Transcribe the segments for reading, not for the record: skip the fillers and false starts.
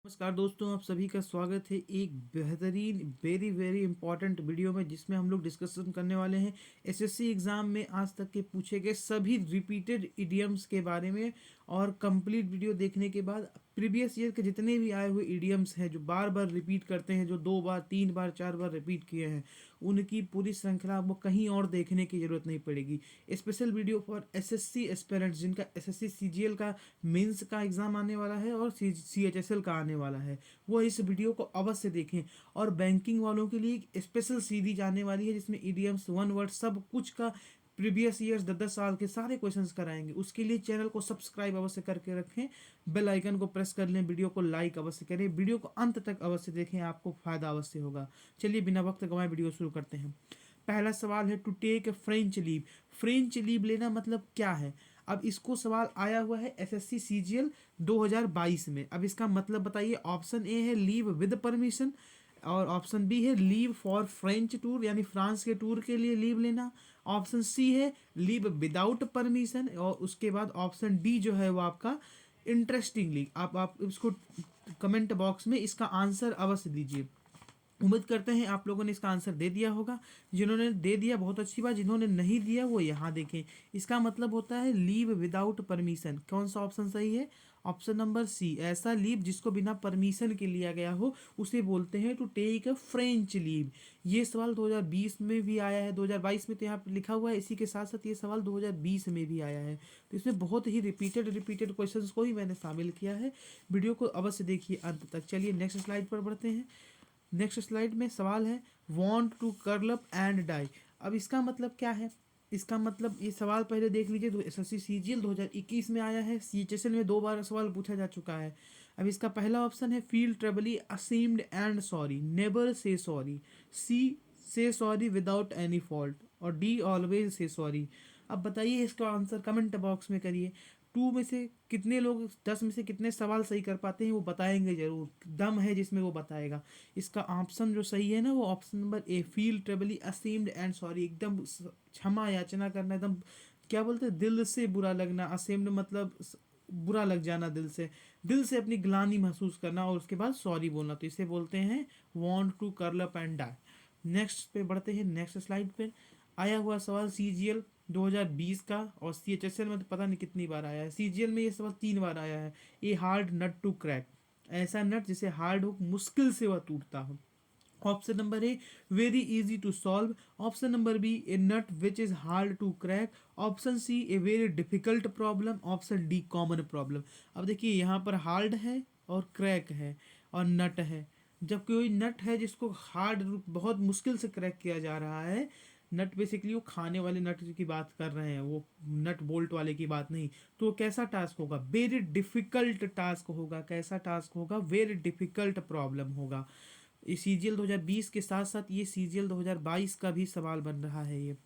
नमस्कार दोस्तों, आप सभी का स्वागत है एक बेहतरीन वेरी वेरी इंपॉर्टेंट वीडियो में जिसमें हम लोग डिस्कशन करने वाले हैं एसएससी एग्ज़ाम में आज तक के पूछे गए सभी रिपीटेड इडियम्स के बारे में। और कंप्लीट वीडियो देखने के बाद प्रीवियस ईयर के जितने भी आए हुए इडियम्स हैं जो बार बार रिपीट करते हैं, जो 2 बार 3 बार 4 बार रिपीट किए हैं, उनकी पूरी श्रृंखला आपको कहीं और देखने की ज़रूरत नहीं पड़ेगी। Special video for SSC aspirants जिनका एसएससी सीजीएल का मेंस का एग्ज़ाम आने वाला है और सीएचएसएल का आने वाला है, वो इस वीडियो को अवश्य देखें। और बैंकिंग वालों के लिए एक स्पेशल सीरीज आने वाली है जिसमें इडियम्स वन वर्ड सब कुछ का प्रीवियस ईयर्स 10-10 साल के सारे क्वेश्चंस कराएंगे। उसके लिए चैनल को सब्सक्राइब अवश्य करके रखें, बेल आइकन को प्रेस कर लें, वीडियो को लाइक अवश्य करें, वीडियो को अंत तक अवश्य देखें, आपको फायदा अवश्य होगा। चलिए बिना वक्त गंवाए वीडियो शुरू करते हैं। पहला सवाल है to take a French leave. French leave लेना मतलब क्या है? अब इसको सवाल आया हुआ है एसएससी सीजीएल 2022 में। अब इसका मतलब बताइए। ऑप्शन ए है लीव विद परमिशन, और ऑप्शन बी है लीव फॉर फ्रेंच टूर यानी फ्रांस के टूर के लिए लीव लेना। ऑप्शन सी है लीव विदाउट परमिशन, और उसके बाद ऑप्शन डी जो है वो आपका इंटरेस्टिंगली। आप इसको कमेंट बॉक्स में इसका आंसर अवश्य दीजिए। उम्मीद करते हैं आप लोगों ने इसका आंसर दे दिया होगा। जिन्होंने दे दिया बहुत अच्छी बात, जिन्होंने नहीं दिया वो यहाँ देखें। इसका मतलब होता है लीव विदाउट परमिशन। कौन सा ऑप्शन सही है? Option number C. ऐसा लीव जिसको बिना परमिशन के लिया गया हो उसे बोलते हैं to take a French leave. ये सवाल 2020 में भी आया है, 2022 में तो यहाँ पे लिखा हुआ है। इसी के साथ साथ ये सवाल 2020 में भी आया है, तो इसमें बहुत ही रिपीटेड क्वेश्चंस को ही मैंने शामिल किया है। वीडियो को अवश्य देखिए अंत तक। चलिए नेक्स्ट स्लाइड पर बढ़ते हैं। नेक्स्ट स्लाइड में सवाल है want to curl up and die. अब इसका मतलब क्या है? इसका मतलब ये सवाल पहले देख लीजिए। तो एसएससी सीजीएल 2021 में आया है, सीएचएसएल में 2 बार सवाल पूछा जा चुका है। अब इसका पहला ऑप्शन है feel terribly ashamed and sorry, never say sorry, C say sorry without any fault, और डी ऑलवेज से सॉरी। अब बताइए इसका आंसर कमेंट बॉक्स में करिए। 10 में से कितने सवाल सही कर पाते हैं वो बताएंगे जरूर। दम है जिसमें वो बताएगा। इसका ऑप्शन जो सही है ना वो option number A, feel terribly ashamed and sorry. एकदम क्षमा याचना करना, एकदम क्या बोलते हैं, दिल से बुरा लगना। असेम्ड मतलब बुरा लग जाना, दिल से अपनी ग्लानि महसूस करना, और उसके बाद सॉरी बोलना, तो इसे बोलते हैं want to curl up and die. Next पे बढ़ते हैं। नेक्स्ट स्लाइड पे आया हुआ सवाल सीजीएल 2020 का, और सीएचएसएल में तो पता नहीं कितनी बार आया है। सीजीएल में ये सवाल 3 बार आया है। A hard nut to crack, ऐसा नट जिसे हार्ड हो, मुश्किल से वह टूटता हो। Option number A very easy to solve. Option number B a nut which is hard to crack. Option C a very difficult problem. Option D common problem. अब देखिए यहाँ पर हार्ड है और क्रैक है और नट है। जब कोई नट है जिसको हार्ड बहुत मुश्किल से क्रैक किया जा रहा है, नट बेसिकली वो खाने वाले नट की बात कर रहे हैं, वो नट बोल्ट वाले की बात नहीं, तो कैसा टास्क होगा? वेरी डिफिकल्ट टास्क होगा। कैसा टास्क होगा? वेरी डिफिकल्ट प्रॉब्लम होगा। ये सीजीएल 2020 के साथ साथ ये सीजीएल 2022 का भी सवाल बन रहा है ये।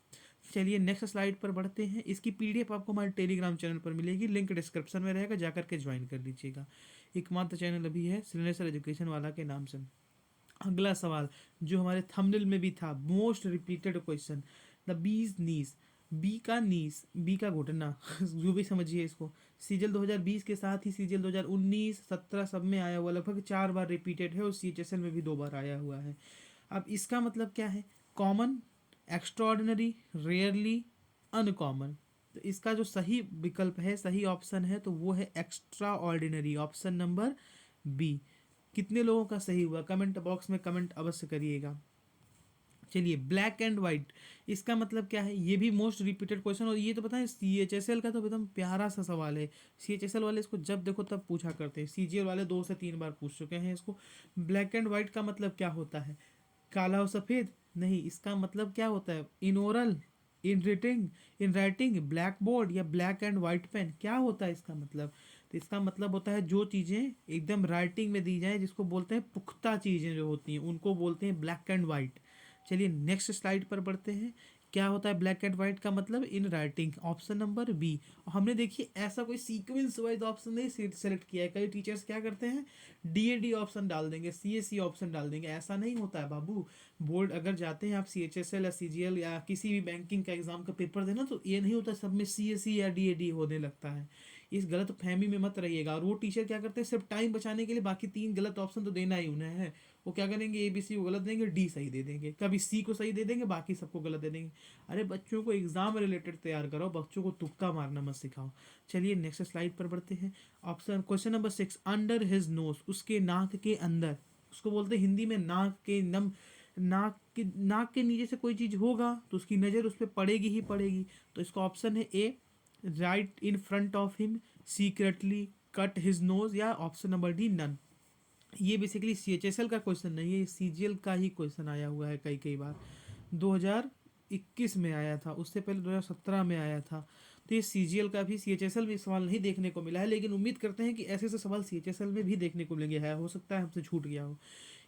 चलिए नेक्स्ट स्लाइड पर बढ़ते हैं। इसकी पीडीएफ आपको हमारे टेलीग्राम चैनल पर मिलेगी, लिंक डिस्क्रिप्शन में रहेगा, जाकर के ज्वाइन कर लीजिएगा। एकमात्र चैनल अभी है सिलेंडर एजुकेशन वाला के नाम से। अगला सवाल जो हमारे थंबनेल में भी था, most repeated question, the bees gneiss. B का नीस, बी का घुटना जो भी समझिए इसको। सीजीएल 2020 के साथ ही सीजीएल 2019, 17 सब में आया हुआ, लगभग 4 बार रिपीटेड है, और सीएचएसएल में भी 2 बार आया हुआ है। अब इसका मतलब क्या है? Common, extraordinary, rarely, uncommon. तो इसका जो सही विकल्प है, सही ऑप्शन है, तो वो है extraordinary, option number B. कितने लोगों का सही हुआ कमेंट बॉक्स में कमेंट अवश्य करिएगा। चलिए ब्लैक एंड वाइट, इसका मतलब क्या है? ये भी मोस्ट रिपीटेड क्वेश्चन, और ये तो पता है सीएचएसएल का तो एकदम प्यारा सा सवाल है। सीएचएसएल वाले इसको जब देखो तब पूछा करते हैं, सीजीएल वाले 2 से 3 बार पूछ चुके हैं इसको। ब्लैक एंड वाइट का मतलब क्या होता है? काला और सफ़ेद? नहीं, इसका मतलब क्या होता है? In oral, in writing, black board, या ब्लैक एंड वाइट पेन, क्या होता है इसका मतलब? तो इसका मतलब होता है जो चीज़ें एकदम राइटिंग में दी जाए, जिसको बोलते हैं पुख्ता चीज़ें जो होती हैं, उनको बोलते हैं ब्लैक एंड वाइट। चलिए नेक्स्ट स्लाइड पर बढ़ते हैं। क्या होता है ब्लैक एंड वाइट का मतलब? In writing, option number B. हमने देखिए ऐसा कोई सीक्वेंस वाइज ऑप्शन नहीं सेलेक्ट किया है। कई टीचर्स क्या करते हैं, डीएडी ऑप्शन डाल देंगे, सीएससी ऑप्शन डाल देंगे। ऐसा नहीं होता है बाबू। बोर्ड अगर जाते हैं आप सीएचएसएल या सीजीएल या किसी भी बैंकिंग का एग्जाम का पेपर देना, तो ये नहीं होता सब में सीएससी या डीएडी होने लगता है। इस गलत फहमी में मत रहिएगा। और वो टीचर क्या करते हैं, सिर्फ टाइम बचाने के लिए बाकी 3 गलत ऑप्शन तो देना ही उन्हें है। वो क्या करेंगे, ABC को गलत देंगे, D सही दे देंगे, कभी C को सही दे देंगे, बाकी सबको गलत दे देंगे। अरे बच्चों को एग्जाम रिलेटेड तैयार करो, बच्चों को तुक्का मारना मत सिखाओ। चलिए नेक्स्ट स्लाइड पर बढ़ते हैं। Option question number 6, under his nose, उसके नाक के अंदर। उसको बोलते हैं हिंदी में नाक के नम। नाक के नीचे से कोई चीज होगा तो उसकी नजर उस पर पड़ेगी ही पड़ेगी। तो इसका ऑप्शन है A, right in front of him secretly cut his nose, या ऑप्शन नंबर डी, नन। ये बेसिकली CHSL का क्वेश्चन नहीं है, ये CGL का ही क्वेश्चन आया हुआ है कई कई बार। 2021 में आया था, उससे पहले 2017 में आया था। तो ये CGL का भी, CHSL में सवाल नहीं देखने को मिला है, लेकिन उम्मीद करते हैं कि ऐसे ऐसे सवाल CHSL में भी देखने को मिलेंगे। है, हो सकता है हमसे छूट गया हो।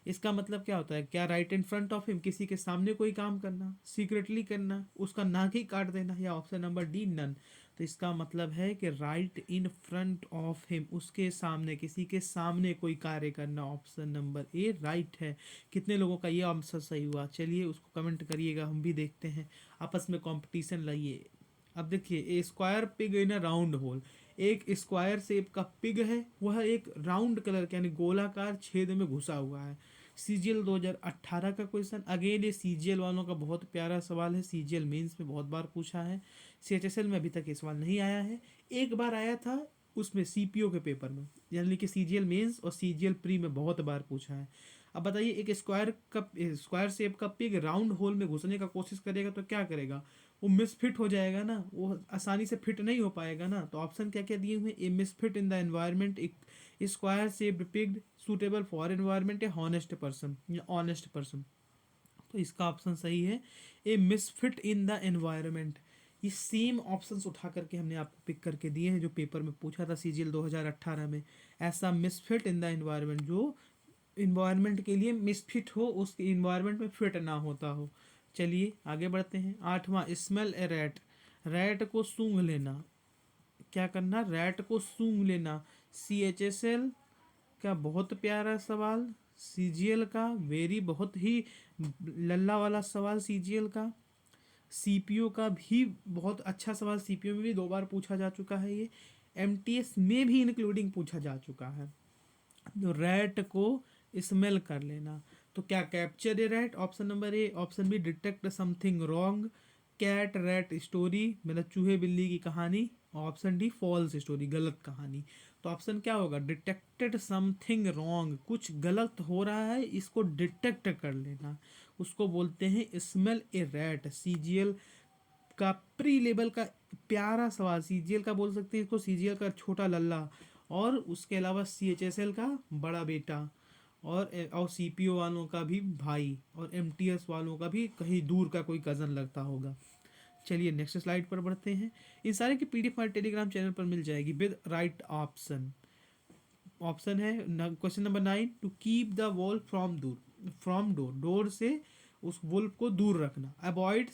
इसका मतलब क्या होता है, क्या right in front of him, किसी के सामने कोई काम करना, सीक्रेटली करना, उसका नाक ही काट देना, या ऑप्शन नंबर डी, नन। तो इसका मतलब है कि right in front of him, उसके सामने, किसी के सामने कोई कार्य करना। ऑप्शन नंबर ए राइट है। कितने लोगों का ये आंसर सही हुआ, चलिए उसको कमेंट करिएगा, हम भी देखते हैं। आपस में कंपटीशन लाइए। अब देखिए, a square peg in a round hole, एक स्क्वायर शेप का पिग है, वह एक राउंड कलर के यानी गोलाकार छेद में घुसा हुआ है। CGL 2018 का क्वेश्चन, अगेन ये CGL वालों का बहुत प्यारा सवाल है, CGL मेंस में बहुत बार पूछा है, CHSL में अभी तक ये सवाल नहीं आया है। एक बार आया था उसमें CPO के पेपर में, यानी कि CGL मेंस और CGL प्री में बहुत बार पूछा है। अब बताइए, एक स्क्वायर शेप का पिग राउंड होल में घुसने का कोशिश करेगा तो क्या करेगा, वो मिसफिट हो जाएगा ना, वो आसानी से फिट नहीं हो पाएगा ना। तो ऑप्शन क्या क्या दिए हुए, ए मिसफिट इन द एनवायरनमेंट, एक square shaped pig suitable for environment, या हॉनेस्ट पर्सन, या ऑनेस्ट पर्सन। तो इसका ऑप्शन सही है, ए मिसफिट इन द एनवायरनमेंट। ये सेम ऑप्शंस उठा करके हमने आपको पिक करके दिए हैं जो पेपर में पूछा था CGL 2018 में। ऐसा मिसफिट इन द एनवायरनमेंट, जो इन्वायरमेंट के लिए मिसफिट हो, उस इन्वायरमेंट में फिट ना होता हो। चलिए आगे बढ़ते हैं। 8वां, स्मेल ए रैट, रैट को सूंघ लेना। क्या करना, रैट को सूंघ लेना। CHSL का बहुत प्यारा सवाल, CGL का वेरी बहुत ही लल्ला वाला सवाल, CGL का। CPO का भी बहुत अच्छा सवाल, CPO में भी 2 बार पूछा जा चुका है ये। MTS में भी इंक्लूडिंग पूछा जा चुका है। जो रैट को स्मेल कर लेना, तो क्या capture a rat, option number A, option B detect something wrong, cat rat story मतलब चूहे बिल्ली की कहानी, ऑप्शन डी फॉल्स स्टोरी गलत कहानी। तो ऑप्शन क्या होगा, डिटेक्टेड समथिंग रॉन्ग, कुछ गलत हो रहा है इसको डिटेक्ट कर लेना, उसको बोलते हैं स्मेल ए रैट। CGL का प्री लेवल का प्यारा सवाल, CGL का बोल सकते हैं इसको, CGL का छोटा लल्ला, और उसके अलावा CHSL का बड़ा बेटा, और CPO वालों का भी भाई, और MTS वालों का भी कहीं दूर का कोई कज़न लगता होगा। चलिए नेक्स्ट स्लाइड पर बढ़ते हैं। इन सारे की PDF हमारे टेलीग्राम चैनल पर मिल जाएगी विद राइट ऑप्शन। ऑप्शन है question number 9, to keep the wall from door, door से उस वुल्फ को दूर रखना। अवॉइड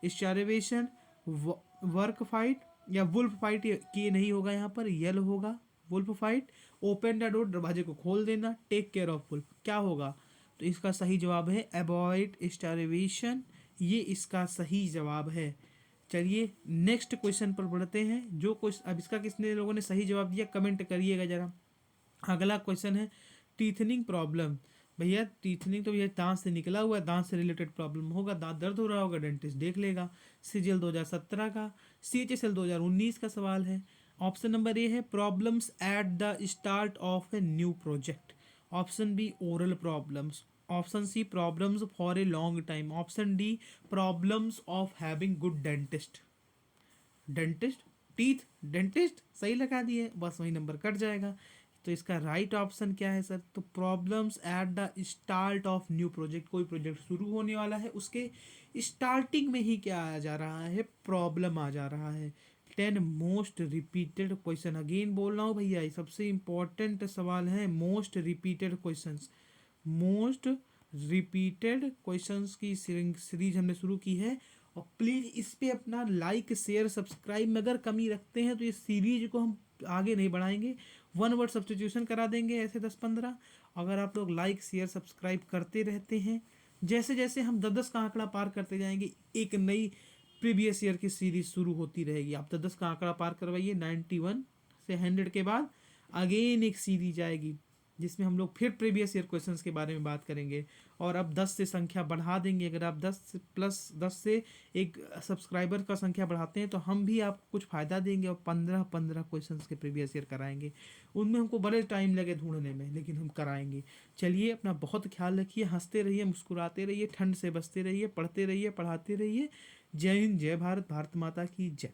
स्टारवेशन, वर्क फाइट, या वुल्फ फाइट, ये नहीं होगा यहाँ पर, यल होगा wolf fight. Open the door, दरवाजे को खोल देना। टेक केयर ऑफ वुल्फ, क्या होगा, तो इसका सही जवाब है अवॉइड स्टारवेशन, ये इसका सही जवाब है। चलिए नेक्स्ट क्वेश्चन पर बढ़ते हैं। जो क्वेश्चन अब इसका किसने लोगों ने सही जवाब दिया कमेंट करिएगा जरा। अगला क्वेश्चन है टीथनिंग प्रॉब्लम। भैया टीथनिंग तो भैया दांत से निकला हुआ है, दांत से रिलेटेड प्रॉब्लम होगा, दांत दर्द हो रहा होगा, डेंटिस्ट देख लेगा। CGL 2017 का, CHSL 2019 का सवाल है। ऑप्शन नंबर ए है problems at the start of a new project, option B oral problems, option C problems for a long time, option D problems of having good dentist. Dentist, teeth, dentist सही लगा दिए, बस वही number cut जाएगा। तो इसका right option क्या है सर, तो problems at the start of new project, कोई प्रोजेक्ट शुरू होने वाला है उसके स्टार्टिंग में ही क्या आ जा रहा है, प्रॉब्लम आ जा रहा है। 10 मोस्ट रिपीटेड क्वेश्चन, अगेन बोल रहा हूँ भैया ये सबसे इंपॉर्टेंट सवाल है। Most repeated questions, most repeated questions की सीरीज हमने शुरू की है। और प्लीज़ इस पे अपना लाइक शेयर सब्सक्राइब में अगर कमी रखते हैं तो ये सीरीज को हम आगे नहीं बढ़ाएंगे, 1 वर्ड सब्सटीट्यूशन करा देंगे ऐसे 10-15। अगर आप लोग लाइक शेयर सब्सक्राइब करते रहते हैं, जैसे जैसे हम 10-10 का आंकड़ा पार करते जाएंगे, एक नई प्रीवियस ईयर की सीरीज शुरू होती रहेगी। आप 10 का आंकड़ा पार करवाइए, 91 से 100 के बाद अगेन एक सीरीज आएगी जिसमें हम लोग फिर प्रीवियस ईयर क्वेश्चंस के बारे में बात करेंगे। और अब 10 से संख्या बढ़ा देंगे, अगर आप 10 से एक सब्सक्राइबर का संख्या बढ़ाते हैं तो हम भी आपको कुछ फ़ायदा देंगे और 15 क्वेश्चंस के प्रीवियस ईयर कराएंगे। उनमें हमको बड़े टाइम लगे ढूंढने में, लेकिन हम कराएंगे। चलिए, अपना बहुत ख्याल रखिए, हंसते रहिए, मुस्कुराते रहिए, ठंड से बचते रहिए, पढ़ते रहिए, पढ़ाते रहिए। जय हिंद, जय भारत, भारत माता की जय।